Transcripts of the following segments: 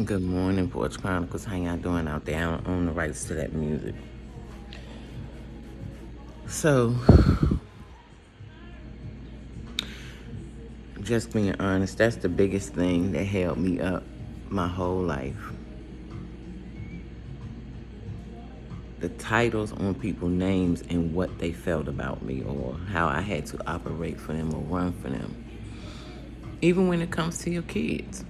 Good morning, Porch Chronicles. How y'all doing out there? I don't own the rights to that music. So, just being honest, that's the biggest thing that held me up my whole life. The titles on people's names and what they felt about me or how I had to operate for them or run for them. Even when it comes to your kids.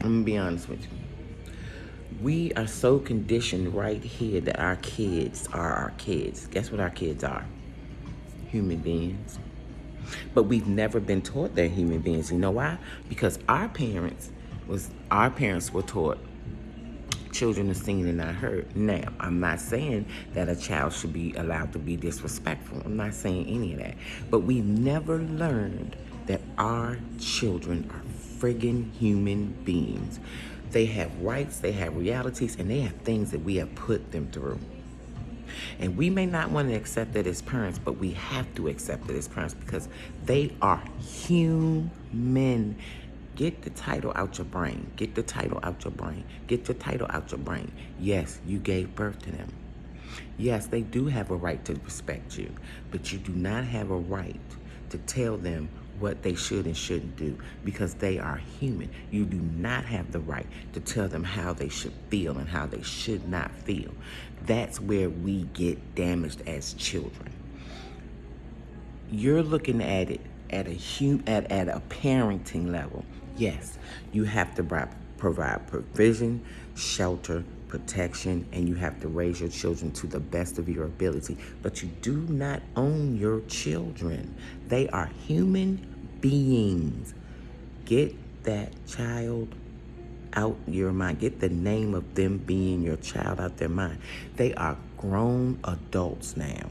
I'm going to be honest with you. We are so conditioned right here that our kids are our kids. Guess what our kids are? Human beings. But we've never been taught they're human beings. You know why? Because our parents were taught children are seen and not heard. Now, I'm not saying that a child should be allowed to be disrespectful. I'm not saying any of that. But we never learned that our children are friggin' human beings. They have rights, they have realities, and they have things that we have put them through. And we may not want to accept it as parents, but we have to accept it as parents because they are human. Get the title out your brain. Get the title out your brain. Get the title out your brain. Yes, you gave birth to them. Yes, they do have a right to respect you, but you do not have a right to tell them what they should and shouldn't do because they are human. You do not have the right to tell them how they should feel and how they should not feel. That's where we get damaged as children. You're looking at it at a parenting level. Yes, you have to provide provision, shelter, protection, and you have to raise your children to the best of your ability. But you do not own your children. They are human beings. Get that child out your mind. Get the name of them being your child out their mind. They are grown adults now.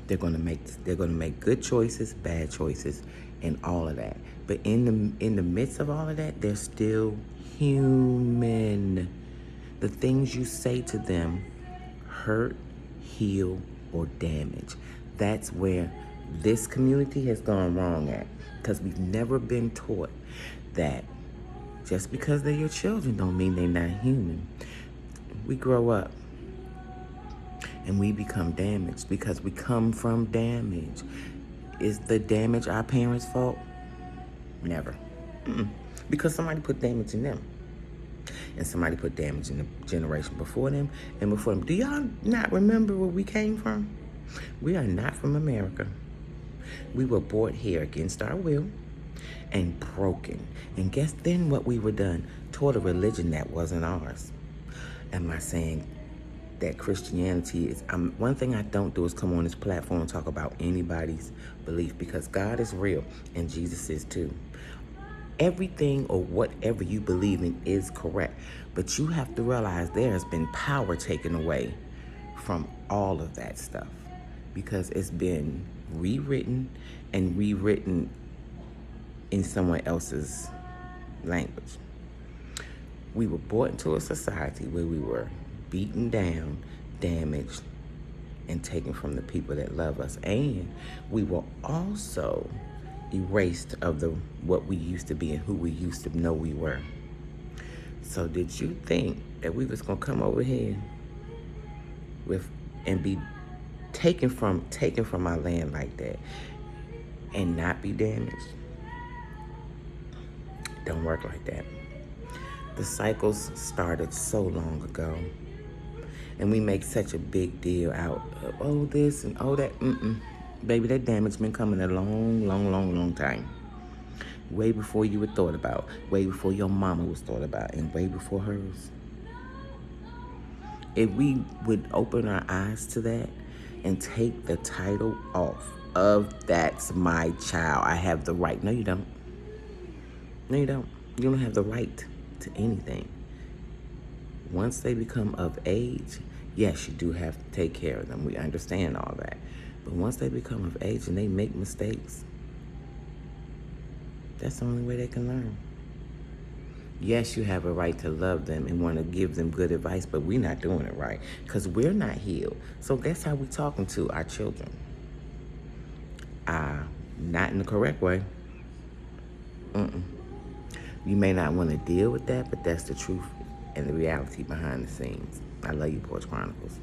They're gonna make good choices, bad choices, and all of that. But in the midst of all of that, they're still human. The things you say to them hurt, heal, or damage. That's where this community has gone wrong at. Because we've never been taught that just because they're your children don't mean they're not human. We grow up and we become damaged because we come from damage. Is the damage our parents' fault? Never. Because somebody put damage in them. And somebody put damage in the generation before them and before them. Do y'all not remember where we came from? We are not from America. We were brought here against our will and broken. And guess then what we were done? Taught a religion that wasn't ours. Am I saying that Christianity is... one thing I don't do is come on this platform and talk about anybody's belief because God is real and Jesus is too. Everything or whatever you believe in is correct. But you have to realize there has been power taken away from all of that stuff because it's been rewritten and rewritten in someone else's language. We were brought into a society where we were beaten down, damaged, and taken from the people that love us. And we were also erased of what we used to be and who we used to know we were. So did you think that we was gonna come over here and be taken from our land like that and not be damaged? Don't work like that. The cycles started so long ago. And we make such a big deal out of, oh, this and oh, that. Baby, that damage been coming a long time. Way before you were thought about. Way before your mama was thought about. And way before hers. If we would open our eyes to that and take the title off of that's my child, I have the right. No, you don't. No, you don't. You don't have the right to anything. Once they become of age, yes, you do have to take care of them. We understand all that. But once they become of age and they make mistakes, that's the only way they can learn. Yes, you have a right to love them and want to give them good advice, but we're not doing it right because we're not healed. So that's how we're talking to our children. Not in the correct way. You may not want to deal with that, but that's the truth and the reality behind the scenes. I love you, Porch Chronicles.